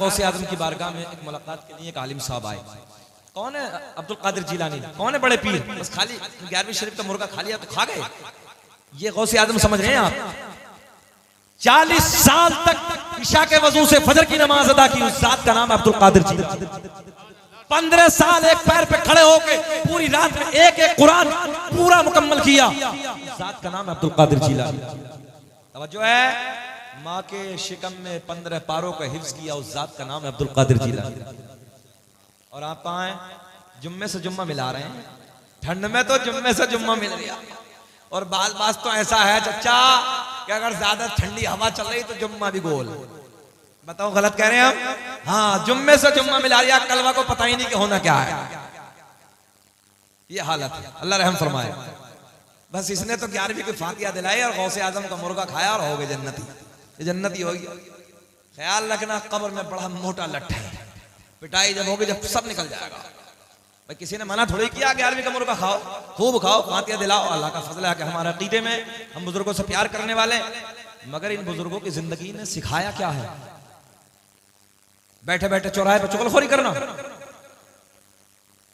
गौसे आजम की बारगाह में एक मुलाकात के लिए एक आलिम साहब आए। कौन है? अब्दुल कादिर जिलानी। कौन है? बड़े पीर। बस खाली 11वीं शरीफ का मुर्गा खा लिया तो खा गए। ये गौसे आजम समझ रहे हैं आप? 40 साल तक इशा के वजू से फजर की नमाज अदा की। उस जात का नाम अब्दुल कादिर जिलानी। 15 साल एक पैर पे खड़े होके पूरी रात में एक एक कुरान पूरा मुकम्मल किया। जात का नाम अब्दुल कादिर जिलानी। तवज्जो है, माँ के शिकम में 15 पारों का हिफ्ज किया। उस जात का नाम है अब्दुल कादिर जिलानी। और आप आए जुम्मे से जुम्मा मिला रहे हैं। ठंड में तो जुम्मे से जुम्मा मिल गया। और बाज तो ऐसा है चचा कि अगर ज्यादा ठंडी हवा चल रही तो जुम्मा भी गोल। बताओ गलत कह रहे हैं हम? हाँ, जुम्मे से जुम्मा मिला लिया, कलवा को पता ही नहीं कि होना क्या है। ये हालत है, अल्लाह रहम फरमाए। बस इसने तो 11वीं की फातिहा दिलाई और गौसे आजम का मुर्गा खाया और हो गए जन्नती। ये जन्नती होगी। ख्याल रखना, कब्र में बड़ा मोटा लट्ठा है। पिटाई जब होगी, जब सब निकल जाएगा। भाई किसी ने मना थोड़ी किया 11वीं का मुर्गा खाओ, खूब खाओ, फातिहा दिलाओ। अल्लाह का फजल है कि हमारे अकीदे में हम बुजुर्गों से प्यार करने वाले। मगर इन बुजुर्गों की जिंदगी ने सिखाया क्या है? बैठे बैठे चौराहे पर चुगलखोरी करना।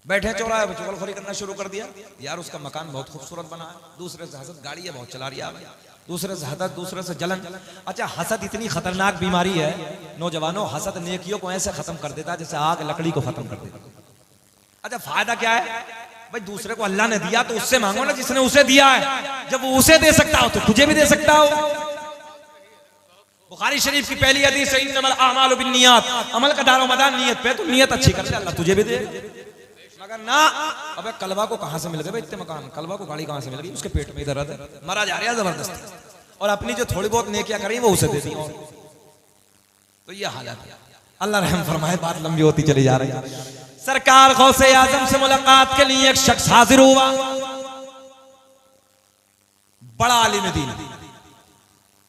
बैठे चौराहे पर चुगलखोरी करना शुरू कर दिया। यार उसका मकान बहुत खूबसूरत बना है, दूसरे से हसद, गाड़ी है बहुत चला रही है, दूसरे से हसद, दूसरे से जलन। अच्छा, हसद इतनी खतरनाक बीमारी है नौजवानों, हसद नेकियों को ऐसे खत्म कर देता है जैसे आग लकड़ी को खत्म कर देता। अच्छा, फायदा क्या है? भाई दूसरे को अल्लाह ने दिया तो उससे मांगो ना जिसने उसे दिया है। जब वो उसे दे सकता हो तो तुझे भी दे सकता हो। बुखारी शरीफ की पहली हदीस है, इन्नमल अमालु बिन्नियात। अमल का दारो मदार नियत पे। तो नियत अच्छी कर ले, अल्लाह तुझे भी दे। मगर ना, अबे कलवा को कहां से मिल गए इतने मकान? कलवा को गाड़ी कहां से मिल गई? उसके पेट में दर्द है, मरा जा रहा है जबरदस्ती। और अपनी जो थोड़ी बहुत नेकियां करी वो उसे दे दी। तो ये हालत है। अल्लाह रहम फरमाए। बात लंबी होती चली जा रही है। सरकार गौसे आजम से मुलाकात के लिए एक शख्स हाजिर हुआ, बड़ा आलिम दीन।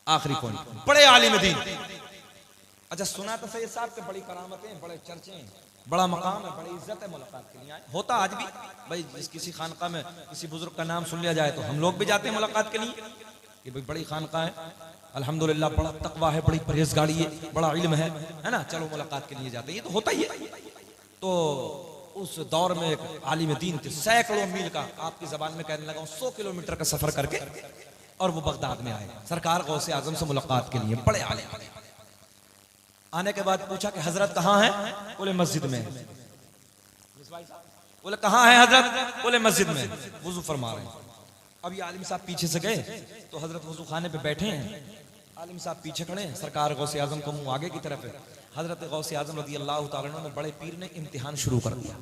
आखिरी कौन? बड़े आलिम दीन। अच्छा, सुना तो सैयद साहब के बड़ी करामतें, बड़े चर्चे हैं, बड़ा मकाम है, बड़ी इज्जत है। मुलाकात के लिए आए। होता आज भी भाई, जिस किसी खानका में किसी बुजुर्ग का नाम सुन लिया जाए तो हम लोग भी जाते हैं मुलाकात के लिए कि भाई बड़ी खानका है, अल्हम्दुलिल्लाह बड़ा तकवा है, बड़ी परहेजगारी है, बड़ा इल्म है ना, चलो मुलाकात के लिए जाते हैं। ये तो होता ही है। तो उस दौर में एक आलिम दीन थे, सैकड़ों मील का, आपकी जबान में कहने लगा 100 किलोमीटर का सफर करके, और वो बगदाद में आए सरकार गौसे आजम से मुलाकात के लिए। बड़े आलिम। आने के बाद पूछा कि हजरत कहाँ है? बोले मस्जिद में। बोले कहाँ है हजरत? बोले मस्जिद में वुजू फरमा रहे हैं। अब ये आलिम साहब पीछे से गए तो हजरत वुजू खाने पे बैठे हैं, आलिम साहब पीछे खड़े हैं, सरकार गौसे आजम का मुंह आगे की तरफ है। हजरत गौसे आजम रज़ी अल्लाह तआला अन्हु ने बड़े पीर ने इम्तिहान शुरू कर दिया।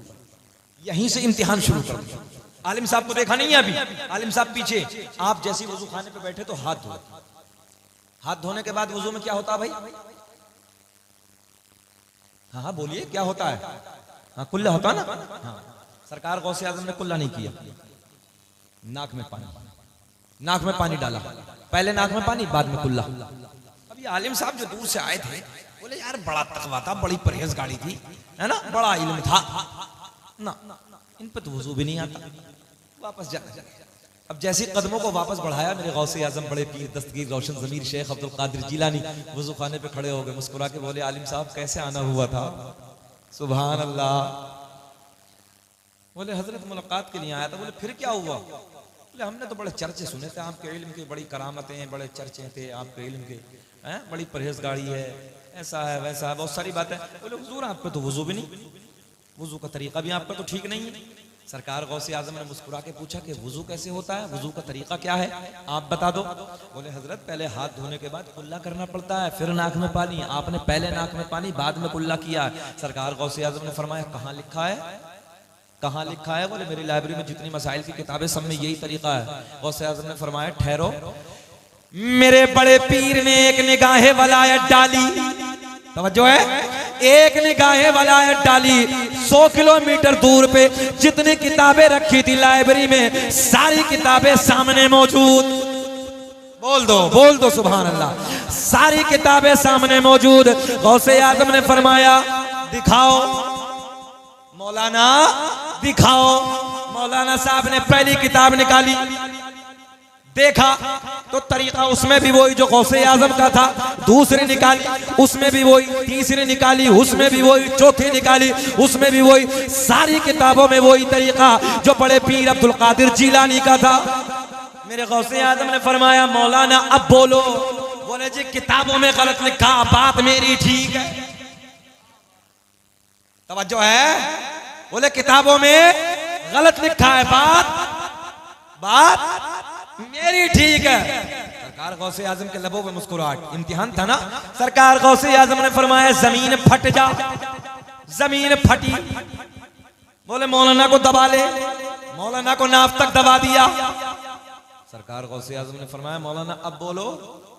यहीं से इम्तिहान शुरू कर दिया। आलिम साहब को देखा नहीं है अभी, आलिम साहब पीछे। आप जैसे वुजू खाने पे बैठे तो हाथ धो। हाथ धोने के बाद वुजू में क्या होता है भाई? हाँ हाँ बोलिए, क्या होता है? हाँ, कुल्ला होता है ना। हाँ, सरकार गौसे आजम ने कुल्ला नहीं किया। नाक में पानी, नाक में पानी डाला। पहले नाक में पानी, बाद में कुल्ला। अब ये आलिम साहब जो दूर से आए थे बोले यार बड़ा तकवा था, बड़ी परहेजगारी थी, है ना, बड़ा इल्म था ना, इन पे तो वुजू भी नहीं आता। वापस जा। अब जैसे कदमों को वापस बढ़ाया, मेरे गौसे आजम बड़े पीर दस्तगीर रोशन ज़मीर शेख अब्दुल कादिर जिलानी वुजू खाने पे खड़े हो गए, मुस्कुरा के बोले आलिम साहब कैसे आना हुआ था? सुभान अल्लाह। बोले हजरत मुलाकात के लिए आया था। बोले फिर क्या हुआ? बोले हमने तो बड़े चर्चे सुने थे आपके इल्म के, बड़ी करामतें, बड़े चर्चे थे आपके इल्म के, हैं, बड़ी परहेजगारी है, ऐसा है वैसा है, बहुत सारी बातें। बोले हुजूर आप पे तो वुजू भी नहीं, वुजू का तरीका भी आपका तो ठीक नहीं है। सरकार गौसे आजम ने मुस्कुरा के पूछा कि वुजू कैसे होता है, वुजू का तरीका क्या है, आप बता दो। बोले हजरत पहले हाथ धोने के बाद कुल्ला करना पड़ता है, फिर नाक में पानी। आपने पहले नाक में पानी बाद में कुल्ला किया। सरकार गौसे आजम ने फरमाया कहाँ लिखा है? कहाँ लिखा है? बोले मेरी लाइब्रेरी में जितनी मसाइल की किताबें सब में यही तरीका है। गौसे आजम ने फरमाया ठहरो, मेरे बड़े पीर ने एक निगाहे वलायत डाली। तवज्जो है, एक निगाहे वलायत डाली। 100 किलोमीटर दूर पे जितनी किताबें रखी थी लाइब्रेरी में, सारी किताबें सामने मौजूद। बोल दो सुभान अल्लाह। सारी किताबें सामने मौजूद। गौसे आजम ने फरमाया दिखाओ मौलाना, दिखाओ। मौलाना साहब ने पहली किताब निकाली, देखा तो तरीका उसमें भी वही जो गौसे आजम का था, दूसरी निकाली उसमें भी वही, तीसरी निकाली उसमें भी वही, चौथी निकाली उसमें भी वही, सारी किताबों में वही तरीका जो बड़े पीर अब्दुल कादिर जीलानी का था। मेरे गौसे आजम ने फरमाया मौलाना अब बोलो। बोले जी किताबों में गलत लिखा, बात मेरी ठीक है। तवज्जो है? बोले किताबों में गलत लिखा है, बात मेरी ठीक है। सरकार गौसे आजम के लबों पे मुस्कुराहट, इम्तिहान था ना। सरकार गौसे आजम ने फरमाया जमीन फट जा, जमीन फटी। बोले मौलाना को दबा ले, मौलाना को नाफ तक दबा दिया। सरकार गौसे आजम ने फरमाया मौलाना अब बोलो।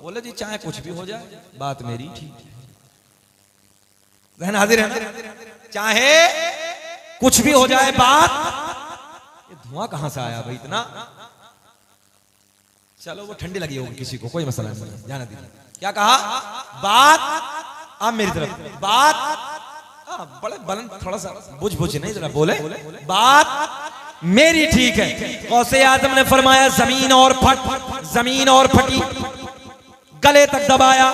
बोले जी चाहे कुछ भी हो जाए, बात मेरी ठीक है। जहन हाजिर है? चाहे कुछ भी हो जाए बात। ये धुआं कहां से आया भाई इतना? चलो वो ठंडी लगी होगी किसी को, कोई मसला नहीं, जाने दीजिए। क्या कहा? बात आप मेरी तरफ, बात बड़े बुलंद, थोड़ा सा बुझ नहीं जरा बोले, बात मेरी ठीक है। गौसे आजम ने फरमाया जमीन और फटी, गले तक दबाया।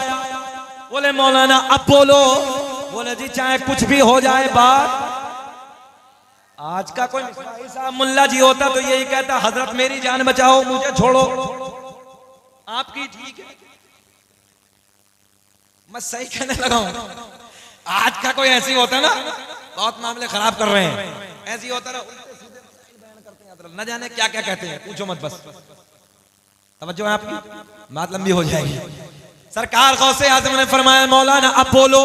बोले मौलाना अब बोलो। बोले जी चाहे कुछ भी हो जाए बात। आज का कोई साहब मुल्ला जी होता तो यही कहता हजरत मेरी जान बचाओ, मुझे छोड़ो, आपकी ठीक है। मैं सही कहने लगा हूं। आज का कोई ऐसी होता ना, बहुत मामले खराब कर रहे हैं, ऐसी होता ना, न जाने क्या क्या कहते हैं, पूछो मत बस। तवज्जो है आपकी, बात लंबी हो जाएगी। सरकार गौसे आजम ने फरमाया मौलाना अब बोलो।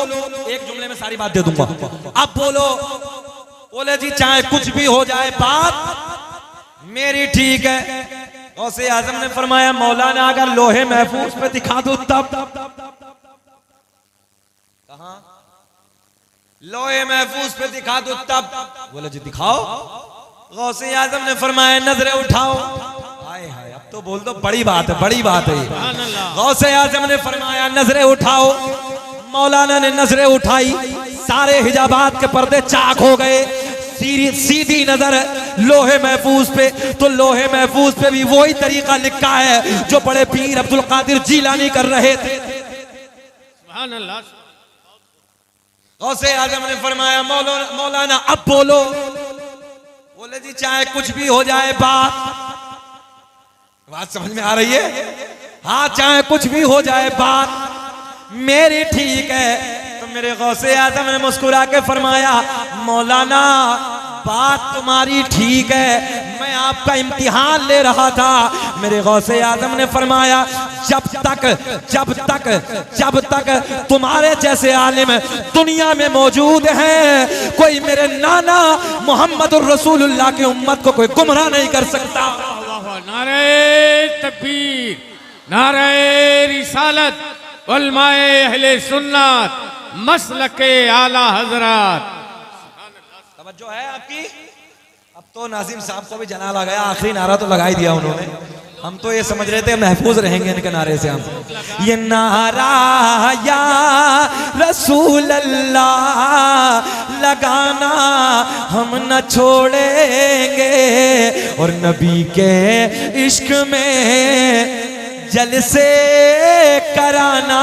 एक जुमले में सारी बात दे दूंगा, अब बोलो। बोले जी चाहे कुछ भी हो जाए बात मेरी ठीक है। गौसे आजम ने फरमाया मौलाना अगर लोहे महफूज पे दिखा दो तब। कहां? लोहे महफूज पे दिखा दो तब। बोले जी दिखाओ। गौसे आजम ने फरमाया नजरें उठाओ। हाय हाय, अब तो बोल दो, बड़ी बात है, बड़ी बात है। गौसे आजम ने फरमाया नजरें उठाओ। मौलाना ने नजरें उठाई, सारे हिजाबात के पर्दे चाक हो गए, सीधी नजर लोहे महफूज पे। तो लोहे महफूज पे भी वही तरीका लिखा है जो बड़े पीर अब्दुल कादिर जीलानी कर रहे थे। सुभान अल्लाह। गौसे आजम ने फरमाया मौलाना अब बोलो। बोले जी चाहे कुछ भी हो जाए बात समझ में आ रही है? हाँ, चाहे कुछ भी हो जाए बात मेरी ठीक है। तो मेरे गौसे आजम ने मुस्कुरा के फरमाया मौलाना बात तुम्हारी ठीक है, मैं आपका इम्तिहान ले रहा था। मेरे गौसे आजम ने फरमाया जब तक तुम्हारे जैसे आलिम दुनिया में मौजूद हैं, कोई मेरे नाना मोहम्मद रसूलुल्लाह की उम्मत को कोई गुमराह नहीं कर सकता। नारे तकबीर, नारे रिसालत, उलमाए अहले सुन्नत, मसलके आला हजरत। तवज्जो है आपकी? अब तो नाजिम साहब को भी जना लगाया, आखिरी नारा तो लगा ही दिया उन्होंने। हम तो ये समझ रहे थे महफूज रहेंगे इनके नारे से। हम ये नारा या रसूल अल्लाह लगाना हम न छोड़ेंगे, और नबी के इश्क में जलसे कराना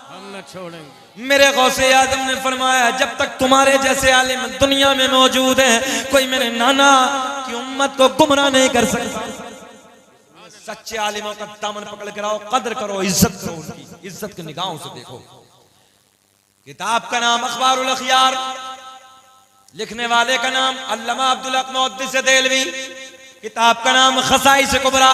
हम न छोड़ेंगे। मेरे गौसे आजम ने फरमाया जब तक तुम्हारे जैसे आलिम दुनिया में मौजूद हैं, कोई मेरे नाना की उम्मत को गुमराह नहीं कर सकता। सच्चे आलिमों का दामन पकड़ कर आओ, कदर करो, इज्जत करो, उनकी इज्जत की निगाहों से देखो। किताब का नाम अखबारुल अखयार, लिखने वाले का नाम अल्लामा अब्दुल हक मुहद्दिस देलवी। किताब का नाम खसाइस कुबरा,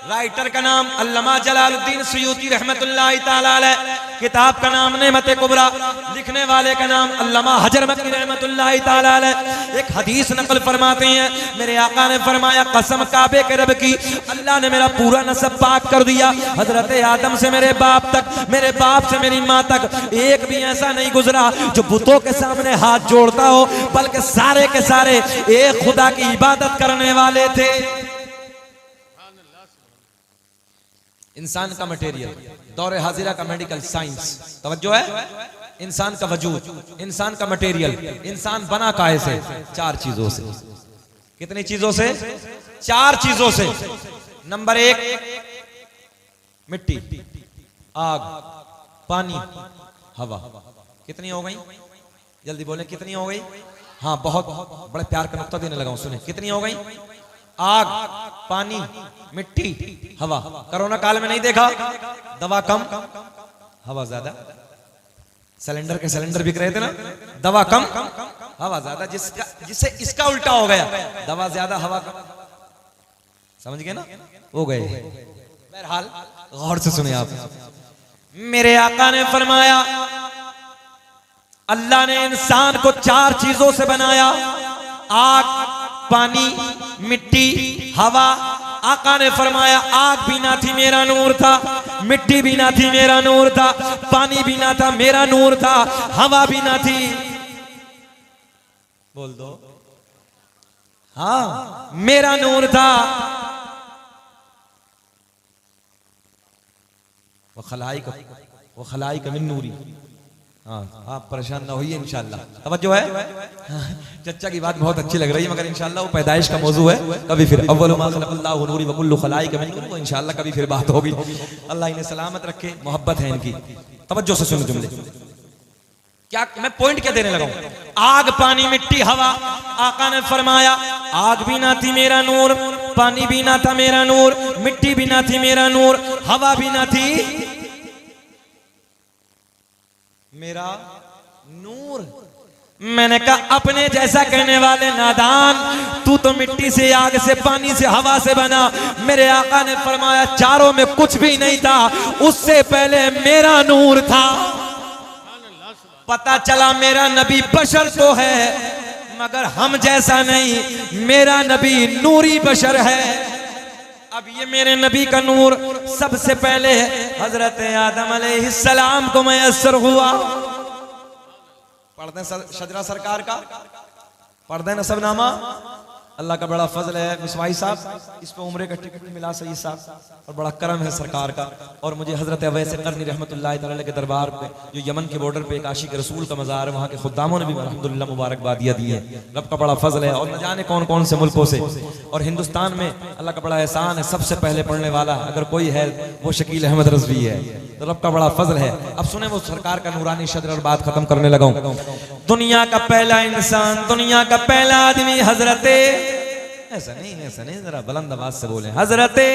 राइटर का नाम अल्लामा जलालुद्दीन सुयूती रहमतुल्लाहि ताला अलैह। किताब का नाम नेमत कुबरा, लिखने वाले का नाम अल्लामा हजर मक्की रहमतुल्लाहि ताला अलैह। एक हदीस नकल फरमाते हैं, मेरे आका ने फरमाया कसम काबे के रब की, अल्लाह ने मेरा पूरा नसब पाक कर दिया। हजरत आदम से मेरे बाप तक, मेरे बाप से मेरी माँ तक, एक भी ऐसा नहीं गुजरा जो बुतों के सामने हाथ जोड़ता हो, बल्कि सारे के सारे एक खुदा की इबादत करने वाले थे। इंसान का मटेरियल, दौरे हाजिरा का मेडिकल साइंस, तवज्जो है? इंसान का वजूद, इंसान का मटेरियल, इंसान बना काहे से? चार चीजों से। कितनी चीजों से? चार चीजों से। नंबर 1 मिट्टी, आग, पानी, हवा। कितनी हो गई? जल्दी बोले कितनी हो गई? हाँ, बहुत बड़े प्यार का नुक्ता देने लगा हूं, सुने। कितनी हो गई? आग, पानी, मिट्टी, हवा। कोरोना काल में नहीं देखा, दवा कम हवा ज्यादा। सिलेंडर के सिलेंडर बिक रहे थे ना, दवा कम हवा ज्यादा। जिससे इसका उल्टा हो गया, दवा ज्यादा हवा कम। समझ गए ना? हो गए। बहरहाल गौर से सुने आप। मेरे आका ने फरमाया, अल्लाह ने इंसान को 4 चीजों से बनाया, आग, पानी, मिट्टी, हवा। आका ने फरमाया, आग भी ना थी मेरा नूर था, मिट्टी भी ना थी मेरा नूर था, पानी भी ना था मेरा नूर था, हवा भी ना थी। बोल दो, हाँ मेरा नूर था। वो खलाई का मिन नूरी। हाँ, आप परेशान ना होइए इंशाल्लाह। तवज्जो है? चच्चा की बात बहुत अच्छी लग रही है, मगर इंशाल्लाह वो पैदाइश का मौजू है। कभी फिर अव्वलु मा खलक़ल्लाहु नूरी व कुल्लु खलाइक मिन नूर, वो इंशाल्लाह कभी फिर बात होगी। अल्लाह इन्हें सलामत रखे, मोहब्बत है इनकी। तवज्जो से सुनो जुमले। क्या मैं पॉइंट क्या देने लगा हूं? आग, पानी, मिट्टी, हवा। आका ने फरमाया, आग भी ना थी मेरा नूर, पानी भी ना था मेरा नूर, मिट्टी भी ना थी मेरा नूर, हवा भी ना थी मेरा नूर। मैंने कहा, अपने जैसा कहने वाले नादान, तू तो मिट्टी से, आग से, पानी से, हवा से बना। मेरे आका ने फरमाया, चारों में कुछ भी नहीं था, उससे पहले मेरा नूर था। पता चला मेरा नबी बशर तो है, मगर हम जैसा नहीं, मेरा नबी नूरी बशर है। अब ये मेरे नबी का नूर सबसे पहले हजरत आदम अलैहिस्सलाम को मैसर हुआ। पढ़ते हैं शजरा सरकार का, पढ़ते हैं नसबनामा। अल्लाह का बड़ा फजल है मिसवाई साहब, इस पे उम्रे का टिकट मिला सही साहब, और बड़ा करम है सरकार का। और मुझे हजरत अवैस करनी रहमतुल्लाह तआला के दरबार पे, जो यमन के बॉर्डर पे एक आशिक रसूल का मज़ार है, वहाँ के खुद्दामों ने भी अल्हम्दुलिल्लाह मुबारकबादियाँ दी है। रब का बड़ा फजल है, और न जाने कौन कौन से मुल्कों से। और हिंदुस्तान में अल्लाह का बड़ा एहसान है, सबसे पहले पढ़ने वाला अगर कोई है वो शकील अहमद रज़वी है। तो रब का बड़ा फजल है। अब सुने वो सरकार का नूरानी शद्र, और बात खत्म करने लगा हूं। दुनिया का पहला इंसान, दुनिया का पहला आदमी हजरते, ऐसा नहीं, जरा बुलंद आवाज से बोले, हजरते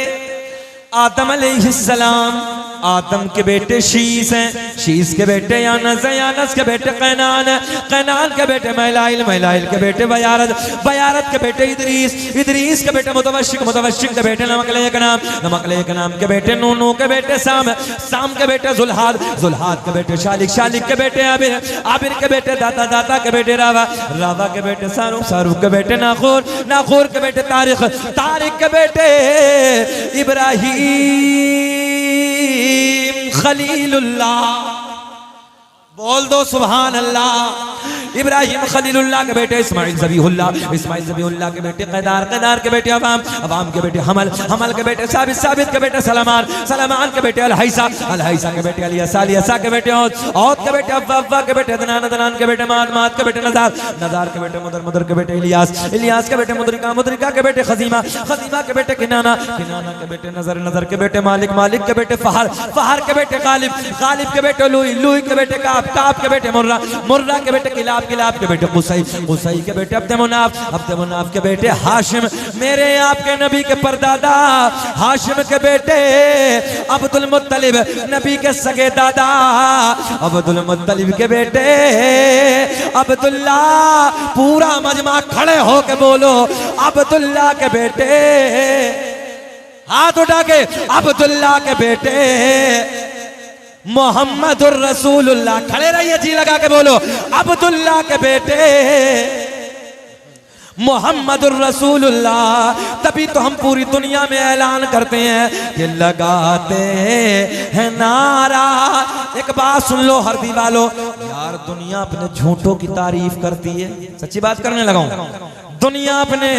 आदम अलैहिस्सलाम। आदम के बेटे शीस हैं, शीस के बेटे यानस हैं, यानस के बेटे कैनान हैं, कैनान के बेटे महलाइल, महलाइल के बेटे बयारत, बयारत के बेटे इदरीस, इदरीस के बेटे मुतवश्शिक, मुतवश्शिक के बेटे नमकलेक नाम, नमकलेक नाम के बेटे नूनू के बेटे साम, साम के बेटे जुल्हाद, जुल्हाद के बेटे शालिक, शालिक के बेटे आबिर, आबिर के बेटे दाता, दाता के बेटे रावा, रावा के बेटे सारूक, सारूक के बेटे नाखूर, नाखूर के बेटे तारिक, तारिक के बेटे इब्राहिम खलीलुल्लाह। बोल दो सुभान अल्लाह। इब्राहिम खलीलुल्लाह के बेटे इस्माइल ज़बीहुल्लाह, इस्माइल ज़बीहुल्लाह के बेटे क़ैदार, क़ैदार के बेटे अवाम, अवाम के बेटे हमल, हमल के बेटे साबित, साबित के बेटे सलमान, सलमान के बेटे अलहैसा, अलहैसा के बेटे अलियसा, अलियसा के बेटे औद, औद के बेटे अव्वा, अव्वा के बेटे अदनान, अदनान के बेटे माद, माद के बेटे नज़ार, नज़ार के बेटे मुदर, मुदर के बेटे इलियास, इलियास के बेटे मुदरिका, मुदरिका के बेटे खज़ीमा, खज़ीमा के बेटे किनाना, किनाना के बेटे नज़र, नज़र के बेटे मालिक, मालिक के बेटे फहर, फहर के बेटे गालिब, गालिब के बेटे लुई, लुई के बेटे काब, काब के बेटे मुर्रा, मुर्रा के बेटे किलाब, किलाब के बेटे कुसई, कुसई के बेटे अब्द मुनाफ, अब्द मुनाफ के बेटे हाशिम। मेरे आपके नबी के परदादा हाशिम के बेटे अब्दुल मुत्तलिब, नबी के सगे दादा अब्दुल मुत्तलिब के बेटे अब्दुल्ला। पूरा मजमा खड़े होके बोलो, अब्दुल्ला के बेटे, हाथ उठा के, अब्दुल्ला के बेटे मोहम्मदुर रसूलुल्लाह। खड़े रहिए, जी लगा के बोलो, अब्दुल्ला के बेटे मोहम्मदुर रसूलुल्लाह। तभी तो हम पूरी दुनिया में ऐलान करते हैं कि लगाते हैं नारा। एक बात सुन लो हर दीवालो, यार दुनिया अपने झूठों की तारीफ करती है, सच्ची बात करने लगा हूं। दुनिया अपने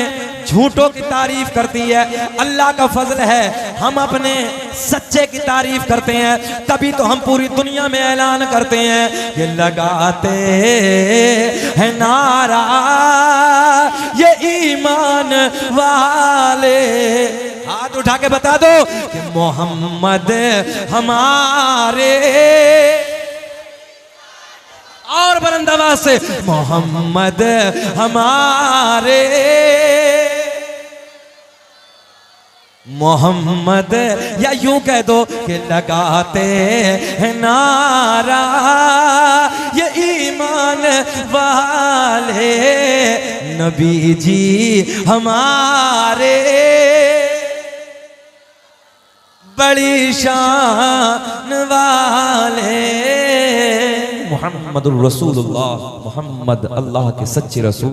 झूठों की तारीफ करती है, अल्लाह का फजल है हम अपने सच्चे की तारीफ करते हैं। तभी तो हम पूरी दुनिया में ऐलान करते हैं कि लगाते हैं नारा ये ईमान वाले। हाथ उठा के बता दो कि मोहम्मद हमारे, और बुलंद आवाज से मोहम्मद हमारे, मोहम्मद, या यूं कह दो कि लगाते हैं नारा ये ईमान वाले नबी जी हमारे, बड़ी शान वाले। मुहम्मदुर रसूलुल्लाह, मोहम्मद अल्लाह के सच्चे रसूल।